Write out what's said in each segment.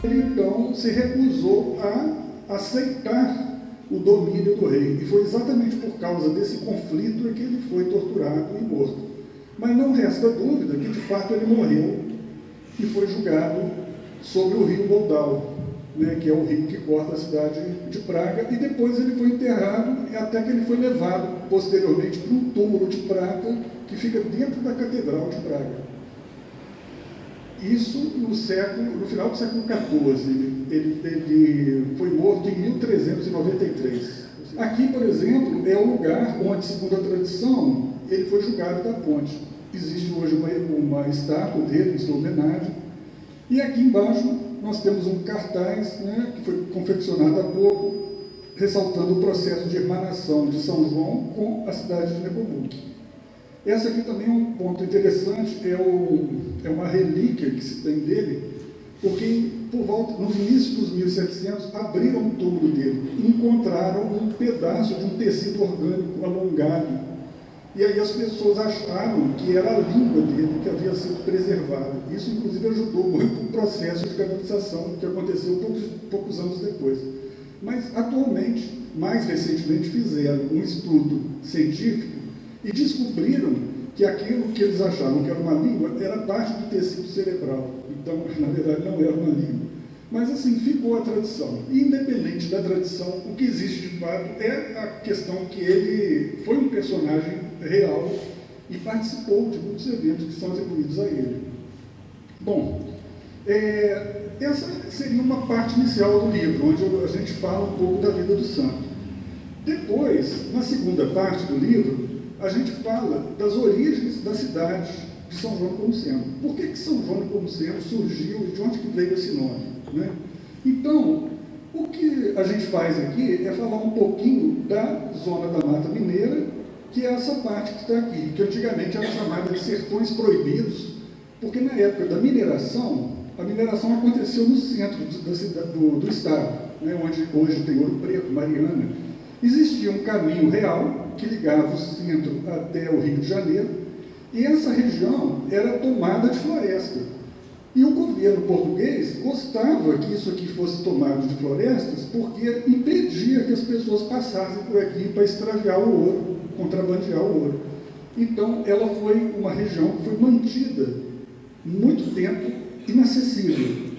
Ele então se recusou a aceitar o domínio do rei. E foi exatamente por causa desse conflito que ele foi torturado e morto. Mas não resta dúvida que, de fato, ele morreu e foi julgado sobre o rio Moldau, né, que é o rio que corta a cidade de Praga, e depois ele foi enterrado, até que ele foi levado, posteriormente, para um túmulo de prata que fica dentro da Catedral de Praga. Isso no final do século XIV. Ele foi morto em 1393. Aqui, por exemplo, é o lugar onde, segundo a tradição, ele foi julgado da ponte. Existe hoje uma estátua dele em sua homenagem. E aqui embaixo nós temos um cartaz, né, que foi confeccionado há pouco, ressaltando o processo de irmanação de São João com a cidade de Nepomuk. Essa aqui também é um ponto interessante, é uma relíquia que se tem dele, porque por volta, no início dos 1700, abriram o túmulo dele e encontraram um pedaço de um tecido orgânico alongado. E aí as pessoas acharam que era a língua dele que havia sido preservada. Isso, inclusive, ajudou muito o processo de canonização que aconteceu poucos anos depois. Mas, atualmente, mais recentemente, fizeram um estudo científico e descobriram que aquilo que eles achavam que era uma língua era parte do tecido cerebral. Então, na verdade, não era uma língua. Mas, assim, ficou a tradição. E, independente da tradição, o que existe de fato é a questão que ele foi um personagem real e participou de muitos eventos que são atribuídos a ele. Bom, essa seria uma parte inicial do livro, onde a gente fala um pouco da vida do santo. Depois, na segunda parte do livro, a gente fala das origens da cidade de São João Nepomuceno. Por que São João Nepomuceno surgiu e de onde que veio esse nome, né? Então, o que a gente faz aqui é falar um pouquinho da zona da Mata Mineira, que é essa parte que está aqui, que antigamente era chamada de sertões proibidos, porque na época da mineração, a mineração aconteceu no centro do estado, né, onde hoje tem Ouro Preto, Mariana. Existia um caminho real que ligava o centro até o Rio de Janeiro, e essa região era tomada de floresta. E o governo português gostava que isso aqui fosse tomado de florestas, porque impedia que as pessoas passassem por aqui para extraviar o ouro, contrabandear o ouro. Então, ela foi uma região que foi mantida muito tempo inacessível.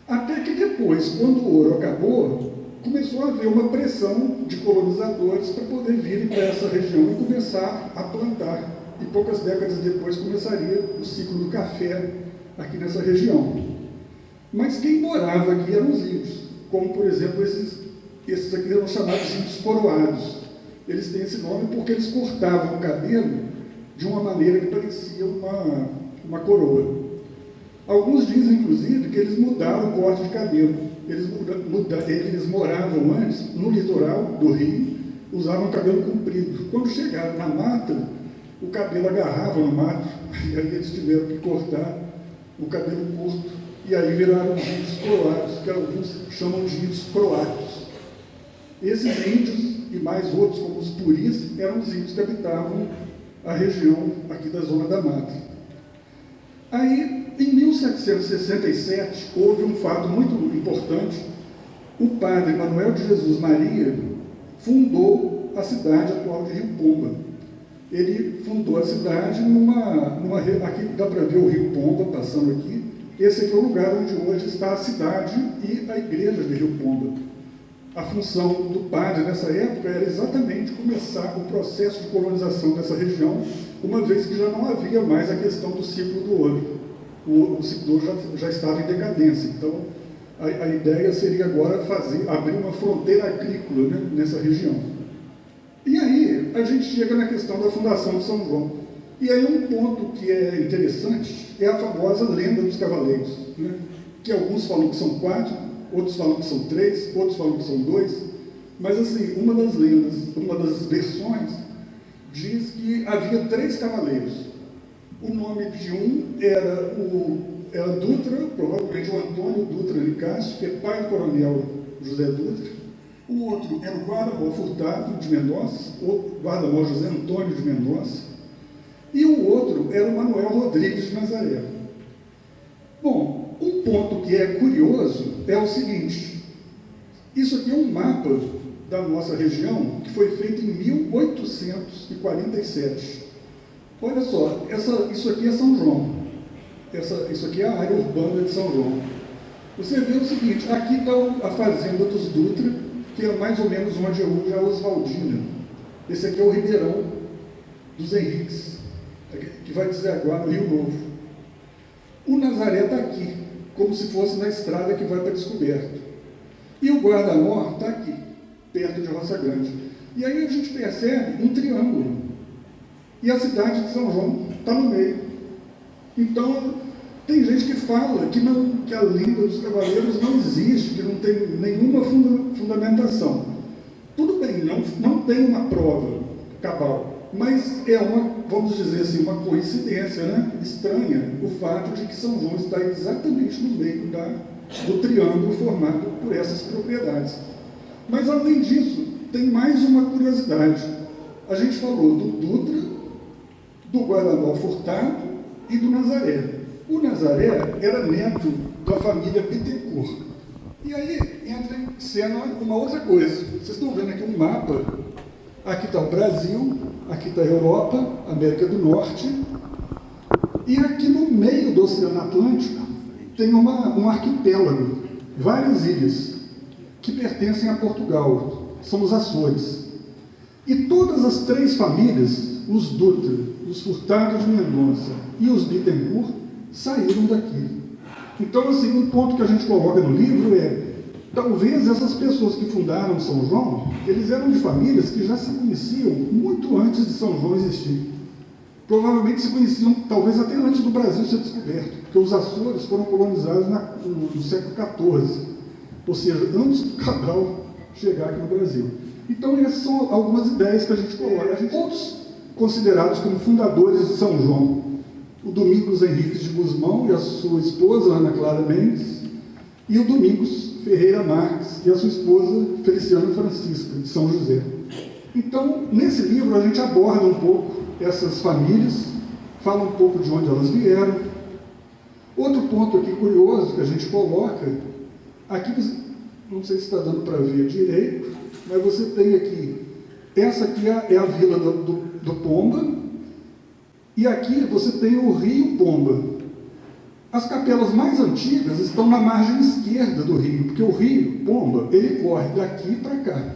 Até que depois, quando o ouro acabou, começou a haver uma pressão de colonizadores para poder virem para essa região e começar a plantar. E poucas décadas depois começaria o ciclo do café aqui nessa região. Mas quem morava aqui eram os índios, como, por exemplo, esses aqui eram chamados índios coroados. Eles têm esse nome porque eles cortavam o cabelo de uma maneira que parecia uma coroa. Alguns dizem, inclusive, que eles mudaram o corte de cabelo. Eles moravam antes no litoral do Rio, usavam cabelo comprido. Quando chegaram na mata, o cabelo agarrava no mato, e aí eles tiveram que cortar o cabelo curto, e aí viraram os índios croados, que alguns chamam de índios croatos. Esses índios, e mais outros, como os puris, eram os índios que habitavam a região aqui da Zona da Mata. Aí, em 1767, houve um fato muito importante. O padre Manuel de Jesus Maria fundou a cidade atual de Rio Pomba. Ele fundou a cidade aqui dá para ver o Rio Pomba passando aqui. Esse aqui é o lugar onde hoje está a cidade e a igreja de Rio Pomba. A função do padre nessa época era exatamente começar o processo de colonização dessa região, uma vez que já não havia mais a questão do ciclo do ouro. O ciclo do ouro já estava em decadência. Então, a ideia seria agora abrir uma fronteira agrícola, né, nessa região. E aí, a gente chega na questão da fundação de São João. E aí um ponto que é interessante é a famosa lenda dos cavaleiros, né? Que alguns falam que são 4, outros falam que são 3, outros falam que são 2, mas assim, uma das lendas, uma das versões, diz que havia 3 cavaleiros. O nome de um era Dutra, provavelmente o Antônio Dutra Nicásio, que é pai do coronel José Dutra. O outro era o guarda-mor Furtado de Mendonça, o guarda-mor José Antônio de Mendonça, e o outro era o Manuel Rodrigues de Nazaré. Bom, um ponto que é curioso é o seguinte: isso aqui é um mapa da nossa região que foi feito em 1847. Olha só, isso aqui é São João. Isso aqui é a área urbana de São João. Você vê o seguinte: aqui está a fazenda dos Dutra, que é mais ou menos onde é hoje a Oswaldina. Esse aqui é o Ribeirão dos Henriques, que vai desaguar no Rio Novo. O Nazaré está aqui, como se fosse na estrada que vai para Descoberto. E o Guarda-Mor está aqui, perto de Roça Grande. E aí a gente percebe um triângulo. E a cidade de São João está no meio. Então, tem gente que fala que a lenda dos cavaleiros não existe, que não tem nenhuma fundamentação. Tudo bem, não tem uma prova cabal, mas é vamos dizer assim, uma coincidência, né? Estranha o fato de que São João está exatamente no meio do triângulo formado por essas propriedades. Mas, além disso, tem mais uma curiosidade. A gente falou do Dutra, do Guarda-Mor Furtado e do Nazaré. O Nazaré era neto da família Bittencourt. E aí entra em cena uma outra coisa. Vocês estão vendo aqui um mapa. Aqui está o Brasil, aqui está a Europa, América do Norte. E aqui no meio do Oceano Atlântico tem um arquipélago, várias ilhas, que pertencem a Portugal. São os Açores. E todas as três famílias, os Dutra, os Furtado de Mendonça e os Bittencourt, saíram daqui. Então, assim, um ponto que a gente coloca no livro é: talvez essas pessoas que fundaram São João, eles eram de famílias que já se conheciam muito antes de São João existir. Provavelmente se conheciam, talvez até antes do Brasil ser descoberto, porque os Açores foram colonizados no século XIV, ou seja, antes do Cabral chegar aqui no Brasil. Então, essas são algumas ideias que a gente coloca. Outros considerados como fundadores de São João: o Domingos Henriques de Gusmão e a sua esposa, Ana Clara Mendes, e o Domingos Ferreira Marques e a sua esposa, Feliciana Francisca, de São José. Então, nesse livro, a gente aborda um pouco essas famílias, fala um pouco de onde elas vieram. Outro ponto aqui curioso que a gente coloca, aqui, não sei se está dando para ver direito, mas você tem aqui, essa aqui é a vila do Pomba, e aqui você tem o rio Pomba. As capelas mais antigas estão na margem esquerda do rio, porque o rio Pomba, ele corre daqui para cá.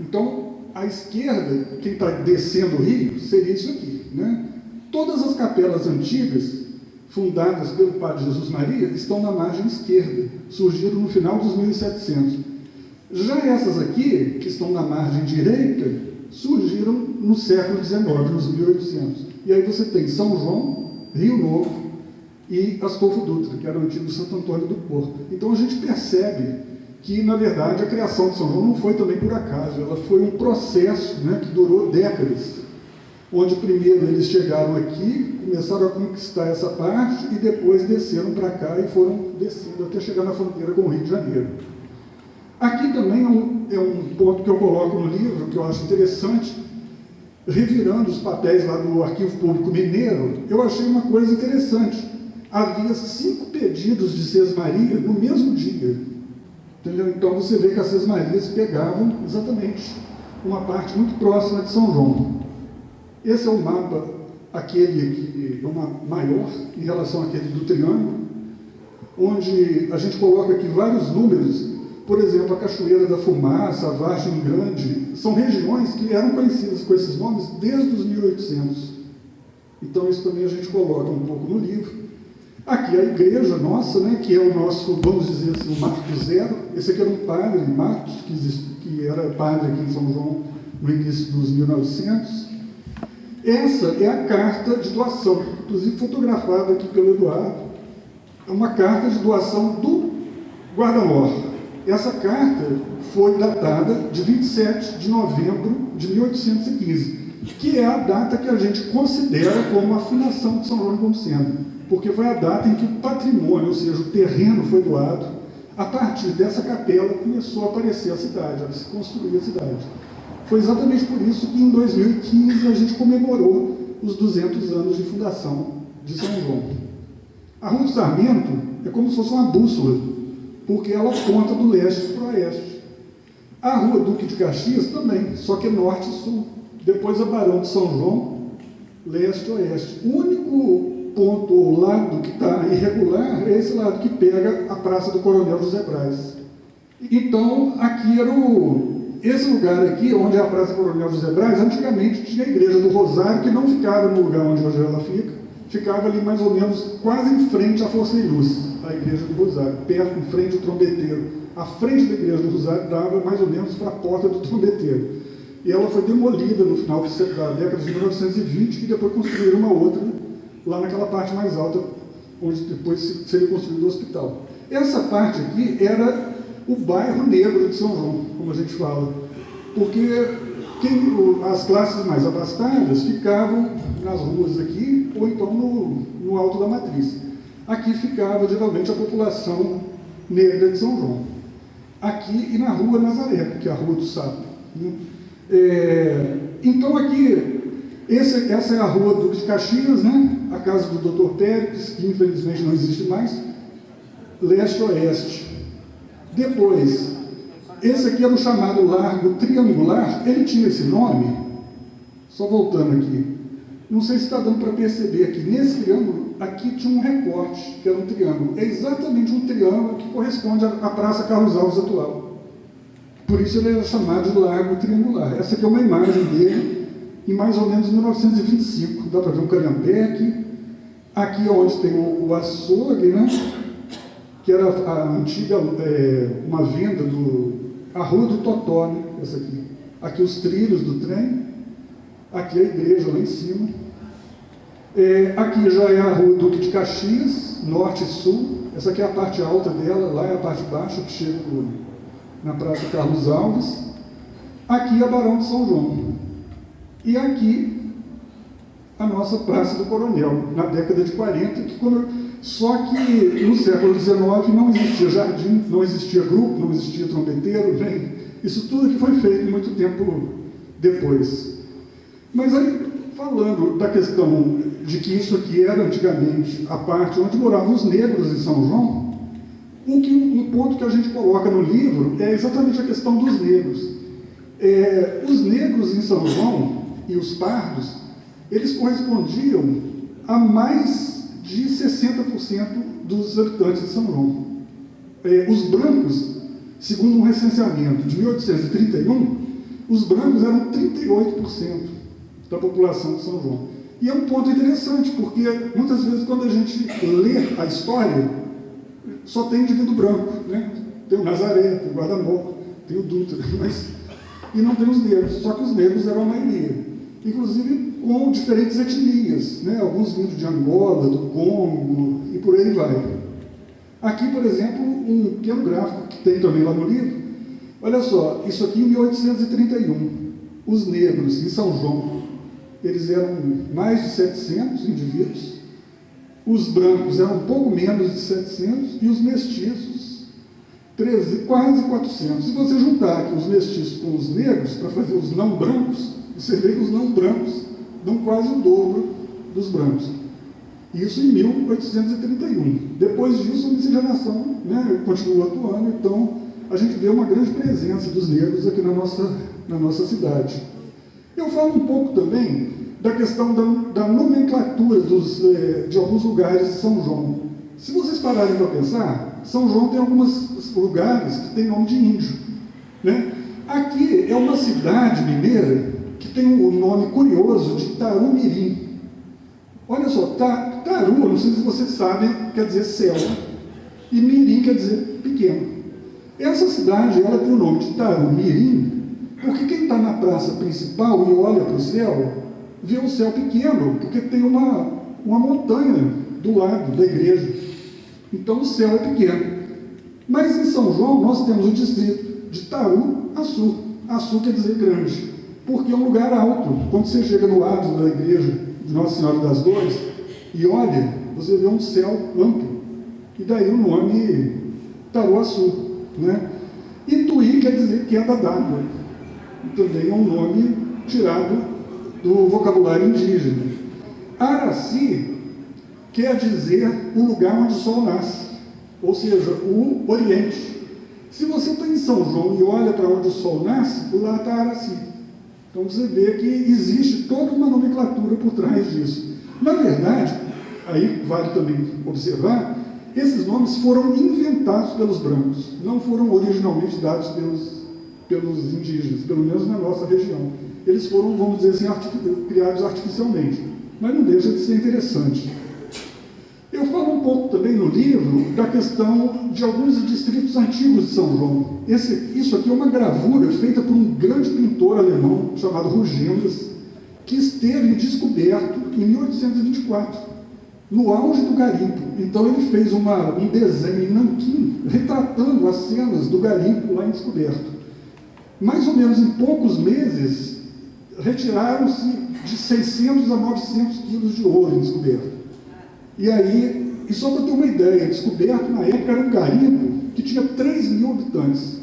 Então, à esquerda, quem está descendo o rio, seria isso aqui, né? Todas as capelas antigas, fundadas pelo padre Jesus Maria, estão na margem esquerda, surgiram no final dos 1700. Já essas aqui, que estão na margem direita, surgiram no século XIX, nos 1800. E aí você tem São João, Rio Novo e Astolfo Dutra, que era o antigo Santo Antônio do Porto. Então a gente percebe que, na verdade, a criação de São João não foi também por acaso, ela foi um processo, né, que durou décadas, onde primeiro eles chegaram aqui, começaram a conquistar essa parte e depois desceram para cá e foram descendo até chegar na fronteira com o Rio de Janeiro. Aqui também é um ponto que eu coloco no livro, que eu acho interessante. Revirando os papéis lá do Arquivo Público Mineiro, eu achei uma coisa interessante. Havia 5 pedidos de sesmaria no mesmo dia. Entendeu? Então você vê que as sesmarias pegavam exatamente uma parte muito próxima de São João. Esse é o mapa, aquele aqui, maior em relação àquele do triângulo, onde a gente coloca aqui vários números. Por exemplo, a Cachoeira da Fumaça, a Vargem Grande, são regiões que eram conhecidas com esses nomes desde os 1800. Então, isso também a gente coloca um pouco no livro. Aqui a igreja nossa, né, que é o nosso, vamos dizer assim, o marco zero. Esse aqui era um padre, Marcos, que era padre aqui em São João no início dos 1900. Essa é a carta de doação, inclusive fotografada aqui pelo Eduardo. É uma carta de doação do Guarda-Mor. Essa carta foi datada de 27 de novembro de 1815, que é a data que a gente considera como a fundação de São João de Nepomuceno, porque foi a data em que o patrimônio, ou seja, o terreno foi doado. A partir dessa capela começou a aparecer a cidade, a se construir a cidade. Foi exatamente por isso que em 2015 a gente comemorou os 200 anos de fundação de São João. A Rua do Sarmento é como se fosse uma bússola, porque ela aponta do leste para o oeste. A Rua Duque de Caxias também, só que é norte e sul. Depois a Barão de São João, leste e oeste. O único ponto ou lado que está irregular é esse lado que pega a Praça do Coronel José Braz. Então, aqui era esse lugar aqui, onde é a Praça do Coronel José Braz, antigamente tinha a Igreja do Rosário, que não ficava no lugar onde hoje ela fica, ficava ali mais ou menos quase em frente à Força e Luz, a Igreja do Rosário, perto, em frente ao Trombeteiro. A frente da Igreja do Rosário dava mais ou menos para a porta do Trombeteiro. E ela foi demolida no final da década de 1920, e depois construíram uma outra lá naquela parte mais alta, onde depois seria construído o hospital. Essa parte aqui era o bairro negro de São João, como a gente fala, porque as classes mais abastadas ficavam nas ruas aqui, ou então no alto da Matriz. Aqui ficava geralmente a população negra de São João. Aqui e na Rua Nazaré, que é a Rua do Sapo. Né? Então aqui, essa é a Rua Duque de Caxias, né? A casa do Dr. Pérez, que infelizmente não existe mais, leste-oeste. Depois, esse aqui era o chamado Largo Triangular, ele tinha esse nome, só voltando aqui, não sei se está dando para perceber aqui, nesse triângulo, aqui tinha um recorte, que era um triângulo, é exatamente um triângulo que corresponde à Praça Carlos Alves atual. Por isso ele era chamado de Largo Triangular. Essa aqui é uma imagem dele, em mais ou menos 1925, dá para ver um calhambeque, aqui é onde tem o açougue, né? Que era a antiga, uma venda a Rua do Totó, né? Essa aqui. Aqui os trilhos do trem, aqui a igreja lá em cima. Aqui já é a Rua Duque de Caxias, norte e sul. Essa aqui é a parte alta dela, lá é a parte baixa, que chega na Praça Carlos Alves. Aqui é a Barão de São João. E aqui a nossa Praça do Coronel, na década de 40, só que no século XIX não existia jardim, não existia grupo, não existia trombeteiro, né? Isso tudo que foi feito muito tempo depois. Mas aí, falando da questão de que isso aqui era antigamente a parte onde moravam os negros em São João, um ponto que a gente coloca no livro é exatamente a questão dos negros. Os negros em São João e os pardos, eles correspondiam a mais de 60% dos habitantes de São João. Os brancos, segundo um recenseamento de 1831, os brancos eram 38% da população de São João. E é um ponto interessante, porque muitas vezes quando a gente lê a história, só tem indivíduo branco, né? Tem o Nazaré, tem o Guarda-Mó, tem o Dutra, e não tem os negros, só que os negros eram a maioria. Inclusive com diferentes etnias, né? Alguns vindo de Angola, do Congo, e por aí vai. Aqui, por exemplo, um pequeno gráfico que tem também lá no livro. Olha só, isso aqui em 1831. Os negros em São João, eles eram mais de 700 indivíduos, os brancos eram um pouco menos de 700 e os mestiços quase 400. Se você juntar aqui os mestiços com os negros, para fazer os não brancos, você vê que os não brancos dão quase o dobro dos brancos. Isso em 1831. Depois disso, a miscigenação, né, continua atuando, então a gente vê uma grande presença dos negros aqui na nossa cidade. Eu falo um pouco também da questão da nomenclatura de alguns lugares de São João. Se vocês pararem para pensar, São João tem alguns lugares que tem nome de índio, né? Aqui é uma cidade mineira que tem o nome curioso de Tarumirim. Olha só, Taru, não sei se vocês sabem, quer dizer céu, e Mirim quer dizer pequeno. Essa cidade, ela tem o nome de Tarumirim, porque quem está na praça principal e olha para o céu, vê um céu pequeno, porque tem uma montanha do lado da igreja. Então o céu é pequeno. Mas em São João nós temos o distrito de Taru-Açu. Açu quer dizer grande, porque é um lugar alto. Quando você chega no lado da igreja de Nossa Senhora das Dores e olha, você vê um céu amplo. E daí o nome Taru-Açu, né? Ituí quer dizer queda d'água. Também é um nome tirado do vocabulário indígena. Araci quer dizer o lugar onde o sol nasce, ou seja, o Oriente. Se você está em São João e olha para onde o sol nasce, lá está Araci. Então você vê que existe toda uma nomenclatura por trás disso. Na verdade, aí vale também observar, esses nomes foram inventados pelos brancos, não foram originalmente dados pelos indígenas, pelo menos na nossa região. Eles foram, vamos dizer assim, criados artificialmente, mas não deixa de ser interessante. Eu falo um pouco também no livro da questão de alguns distritos antigos de São João. Isso aqui é uma gravura feita por um grande pintor alemão chamado Rugendas, que esteve descoberto em 1824, no auge do garimpo. Então ele fez um desenho em nanquim, retratando as cenas do garimpo lá em descoberto. Mais ou menos em poucos meses, retiraram-se de 600 a 900 quilos de ouro em descoberto. E só para ter uma ideia, descoberto na época era um garimpo que tinha 3.000 habitantes.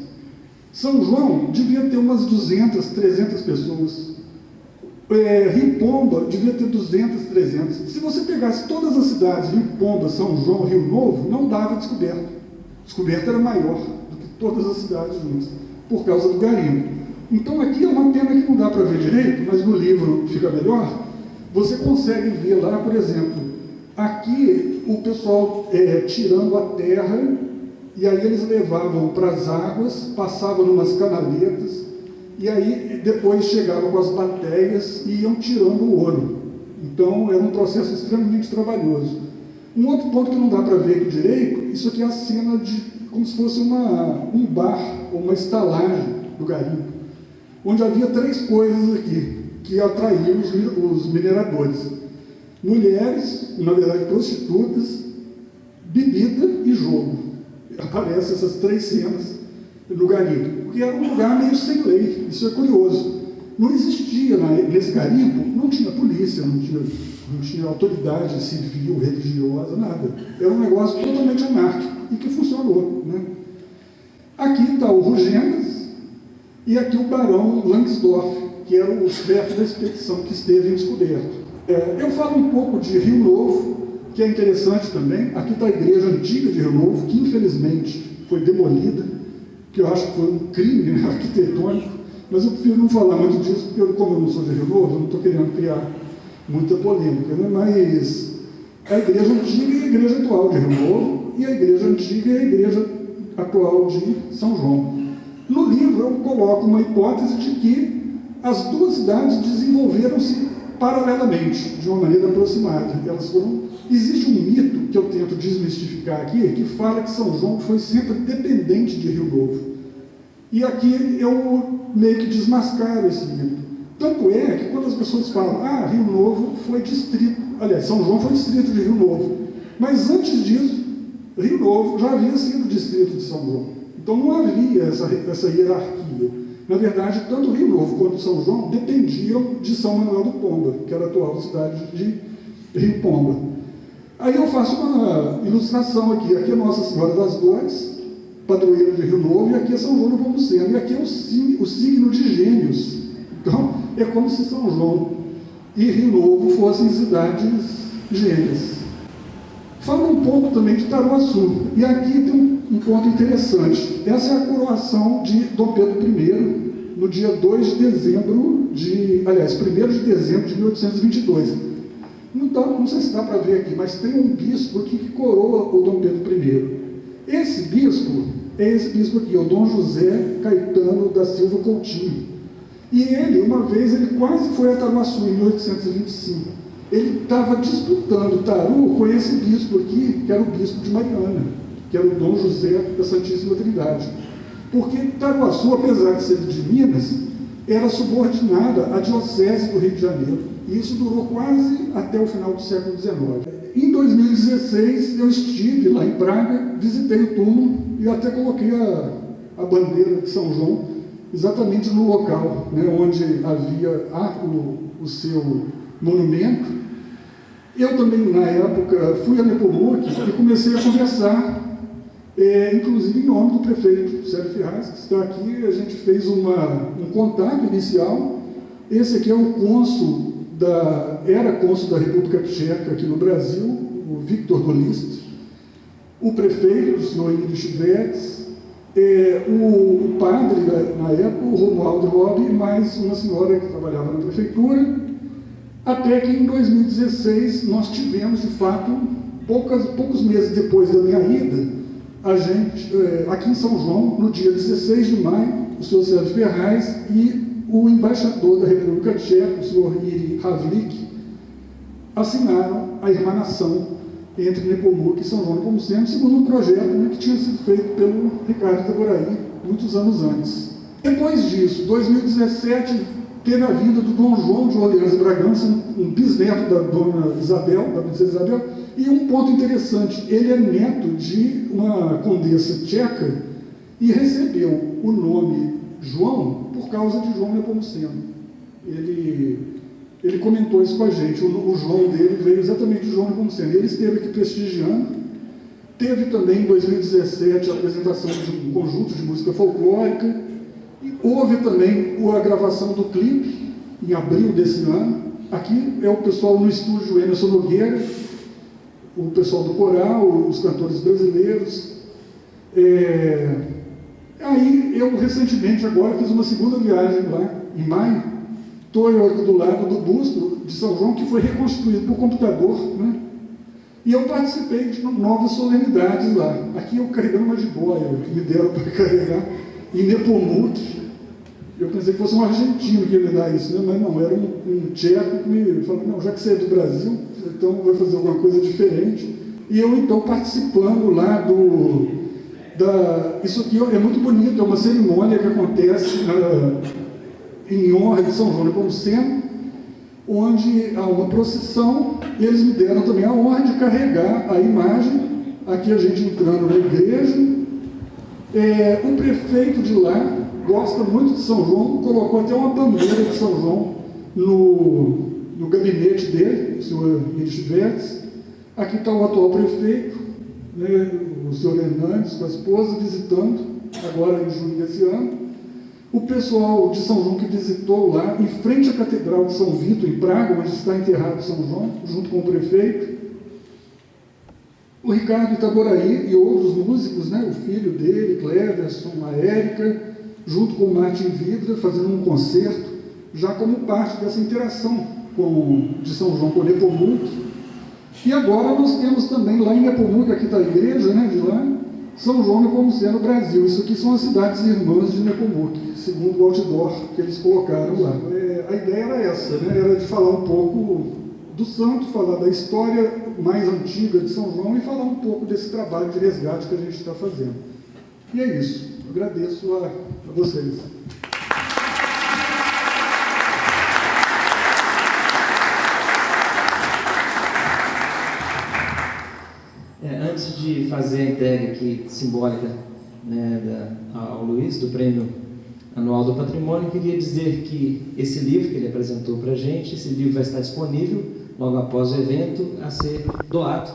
São João devia ter umas 200, 300 pessoas. Rio Pomba devia ter 200, 300. Se você pegasse todas as cidades, Rio Pomba, São João, Rio Novo, não dava descoberto. Descoberto era maior do que todas as cidades juntas, por causa do garimpo. Então aqui é uma pena que não dá para ver direito, mas no livro fica melhor. Você consegue ver lá, por exemplo, aqui o pessoal tirando a terra, e aí eles levavam para as águas, passavam numas canaletas, e aí depois chegavam com as batérias e iam tirando o ouro. Então era um processo extremamente trabalhoso. Um outro ponto que não dá para ver aqui direito, isso aqui é a cena de como se fosse um bar ou uma estalagem do garimpo, onde havia 3 coisas aqui que atraíam os mineradores: mulheres, na verdade prostitutas, bebida e jogo. Aparecem essas 3 cenas no garimpo, porque era um lugar meio sem lei. Isso é curioso. Não existia nesse garimpo, não tinha polícia, não tinha autoridade civil, religiosa, nada. Era um negócio totalmente anárquico e que funcionou, né? Aqui está o Rugendas e aqui o barão Langsdorff, que era o chefe da expedição que esteve em descoberto. Eu falo um pouco de Rio Novo, que é interessante também. Aqui está a igreja antiga de Rio Novo, que infelizmente foi demolida, que eu acho que foi um crime, né, arquitetônico, mas eu prefiro não falar muito disso, porque como eu não sou de Rio Novo, eu não estou querendo criar muita polêmica, né? Mas a igreja antiga é a igreja atual de Rio Novo, e a igreja antiga é a igreja atual de São João. No livro eu coloco uma hipótese de que as duas cidades desenvolveram-se paralelamente, de uma maneira aproximada. Existe um mito que eu tento desmistificar aqui, que fala que São João foi sempre dependente de Rio Novo. E aqui eu meio que desmascaro esse mito. Tanto é que quando as pessoas falam, Rio Novo foi distrito, aliás, São João foi distrito de Rio Novo, mas antes disso, Rio Novo já havia sido distrito de São João. Então não havia essa hierarquia. Na verdade, tanto Rio Novo quanto São João dependiam de São Manuel do Pomba, que era a atual cidade de Rio Pomba. Aí eu faço uma ilustração aqui. Aqui é Nossa Senhora das Dores, padroeira de Rio Novo, e aqui é São João do Pomuceno. E aqui é o signo de Gêmeos. Então, é como se São João e Rio Novo fossem cidades gêmeas. Fala um pouco também de Taruaçu. E aqui tem um ponto interessante. Essa é a coroação de Dom Pedro I, no dia 1º de dezembro de 1822. Não sei se dá para ver aqui, mas tem um bispo aqui que coroa o Dom Pedro I. Esse bispo é esse bispo aqui, o Dom José Caetano da Silva Coutinho. E ele, uma vez, ele quase foi a Taruaçu, em 1825. Ele estava disputando Taru com esse bispo aqui, que era o bispo de Mariana, que era o Dom José da Santíssima Trindade. Porque Taruaçu, apesar de ser de Minas, era subordinada à Diocese do Rio de Janeiro. E isso durou quase até o final do século XIX. Em 2016, eu estive lá em Praga, visitei o túmulo e até coloquei a bandeira de São João exatamente no local, né, onde havia o seu monumento. Eu também, na época, fui a Nepomuk e comecei a conversar, inclusive em nome do prefeito Sérgio Ferraz, que está aqui. A gente fez um contato inicial. Esse aqui é o cônsul era cônsul da República Tcheca aqui no Brasil, o Victor Dolist, o prefeito, o senhor Emílio Chivetes, o padre, na época, o Romualdo Robi, e mais uma senhora que trabalhava na prefeitura, até que em 2016 nós tivemos, de fato, poucos meses depois da minha ida, a gente, aqui em São João, no dia 16 de maio, o senhor Sérgio Ferraz e o embaixador da República Tcheca, o senhor Iri Havlik, assinaram a irmanação entre Nepomuk e São João Nepomuceno, segundo um projeto, né, que tinha sido feito pelo Ricardo Itaboraí muitos anos antes. Depois disso, 2017, teve a vinda do Dom João de Orleans e Bragança, um bisneto da Dona Isabel, da princesa Isabel, e um ponto interessante, ele é neto de uma condessa tcheca e recebeu o nome João por causa de João Nepomuceno. Ele comentou isso com a gente, o João dele veio exatamente de João Nepomuceno. Ele esteve aqui prestigiando, teve também em 2017 a apresentação de um conjunto de música folclórica, e houve também a gravação do clipe, em abril desse ano. Aqui é o pessoal no estúdio Emerson Nogueira, o pessoal do coral, os cantores brasileiros. Aí eu recentemente agora fiz uma segunda viagem lá, em maio. Estou aqui do lado do busto de São João, que foi reconstruído por computador, né? E eu participei de novas solenidades lá. Aqui eu carregando uma jiboia, que me deram para carregar, em Nepomuk. Eu pensei que fosse um argentino que ia me dar isso, né? Mas não, era um tcheco que me falou, não, já que você é do Brasil, então vai fazer alguma coisa diferente. E eu então participando lá isso aqui é muito bonito, é uma cerimônia que acontece em honra de São João Nepomuceno, onde há uma procissão, e eles me deram também a honra de carregar a imagem, aqui a gente entrando na igreja. O prefeito de lá gosta muito de São João, colocou até uma bandeira de São João no gabinete dele, o senhor Emílio Chivetes. Aqui está o atual prefeito, né, o senhor Hernandes, com a esposa, visitando, agora em junho desse ano. O pessoal de São João que visitou lá, em frente à Catedral de São Vito, em Praga, onde está enterrado São João, junto com o prefeito. O Ricardo Itaboraí e outros músicos, né, o filho dele, Cleverson, a Érica, junto com o Martin Vidra, fazendo um concerto, já como parte dessa interação de São João com Nepomuk. E agora nós temos também lá em Nepomuk, aqui está a igreja, né, de lá, São João Nepomuceno, Brasil. Isso aqui são as cidades irmãs de Nepomuk, segundo o outdoor que eles colocaram lá. A ideia era essa, né? Era de falar um pouco do santo, falar da história mais antiga de São João e falar um pouco desse trabalho de resgate que a gente está fazendo. E é isso. Eu agradeço a vocês. Antes de fazer a entrega aqui simbólica, né, ao Luiz, do Prêmio Anual do Patrimônio, eu queria dizer que esse livro que ele apresentou para a gente, esse livro vai estar disponível logo após o evento a ser doado,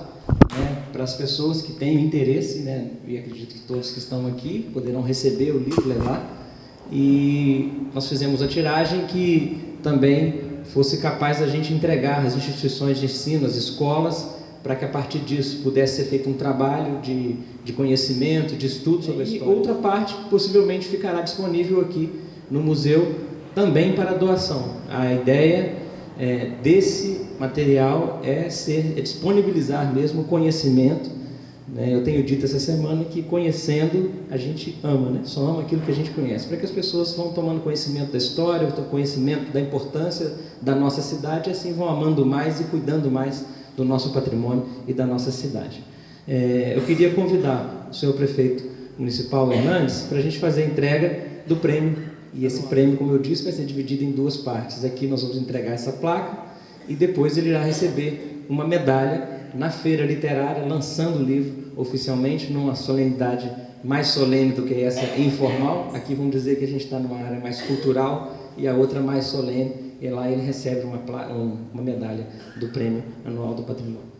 né, para as pessoas que têm interesse, né, e acredito que todos que estão aqui poderão receber o livro, levar. E nós fizemos a tiragem que também fosse capaz da gente entregar às instituições de ensino, às escolas, para que a partir disso pudesse ser feito um trabalho de conhecimento, de estudo sobre a história. E outra parte possivelmente ficará disponível aqui no museu também para doação. A ideia desse material é disponibilizar mesmo o conhecimento, né? Eu tenho dito essa semana que conhecendo a gente ama, né? Só ama aquilo que a gente conhece, para que as pessoas vão tomando conhecimento da história, conhecimento da importância da nossa cidade, e assim vão amando mais e cuidando mais do nosso patrimônio e da nossa cidade. Eu queria convidar o senhor prefeito municipal Hernandes para a gente fazer a entrega do prêmio, e esse prêmio, como eu disse, vai ser dividido em duas partes. Aqui nós vamos entregar essa placa e depois ele irá receber uma medalha na feira literária, lançando o livro oficialmente, numa solenidade mais solene do que essa informal. Aqui vamos dizer que a gente está numa área mais cultural e a outra mais solene, e lá ele recebe uma medalha do Prêmio Anual do Patrimônio.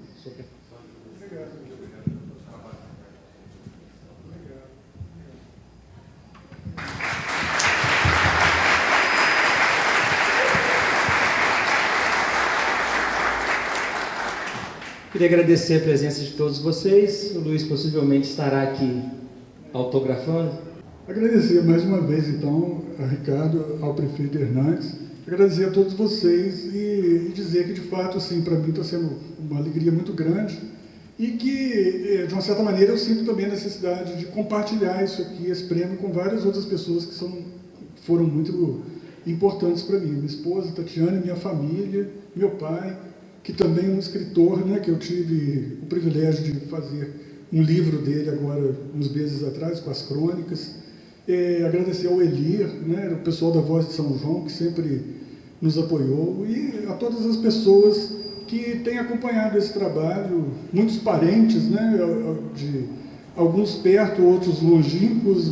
Queria agradecer a presença de todos vocês. O Luiz possivelmente estará aqui autografando. Agradecer mais uma vez, então, a Ricardo, ao prefeito Hernandes, agradecer a todos vocês e dizer que, de fato, assim, para mim está sendo uma alegria muito grande e que, de uma certa maneira, eu sinto também a necessidade de compartilhar isso aqui, esse prêmio, com várias outras pessoas que foram muito importantes para mim. Minha esposa, Tatiana, minha família, meu pai, que também é um escritor, né, que eu tive o privilégio de fazer um livro dele agora, uns meses atrás, com as crônicas. Agradecer ao Elir, né, o pessoal da Voz de São João, que sempre nos apoiou, e a todas as pessoas que têm acompanhado esse trabalho, muitos parentes, né, de alguns perto, outros longínquos,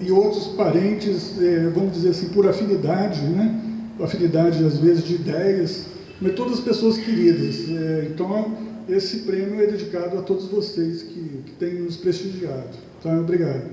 e outros parentes, vamos dizer assim, por afinidade, né, afinidade às vezes de ideias, mas todas as pessoas queridas. Então, esse prêmio é dedicado a todos vocês que têm nos prestigiado. Tá? Obrigado.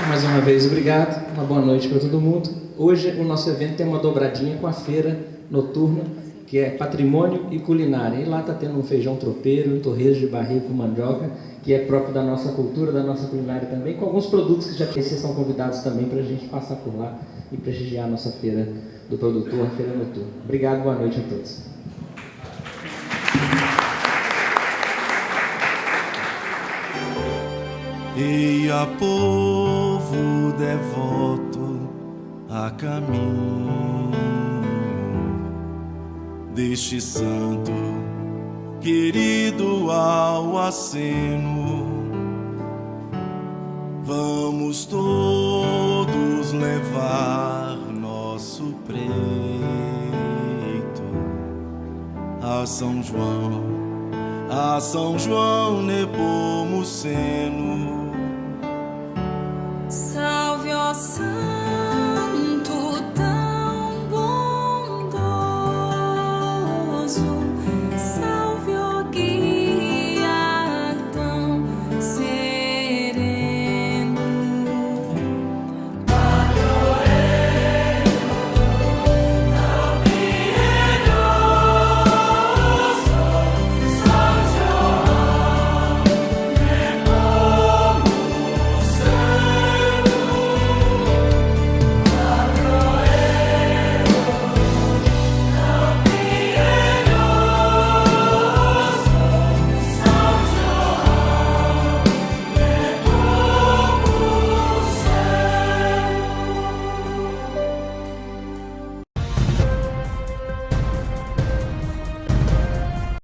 Mais uma vez, obrigado. Uma boa noite para todo mundo. Hoje, o nosso evento tem uma dobradinha com a feira noturna, que é patrimônio e culinária. E lá está tendo um feijão tropeiro, um torresmo de barriga com mandioca, que é próprio da nossa cultura, da nossa culinária também, com alguns produtos que já vocês são convidados também para a gente passar por lá e prestigiar a nossa feira do produtor, a feira noturna. Obrigado, boa noite a todos. Eia, povo devoto a caminho deste santo querido ao aceno, vamos todos levar nosso preito a São João Nepomuceno. Salve, ó Santo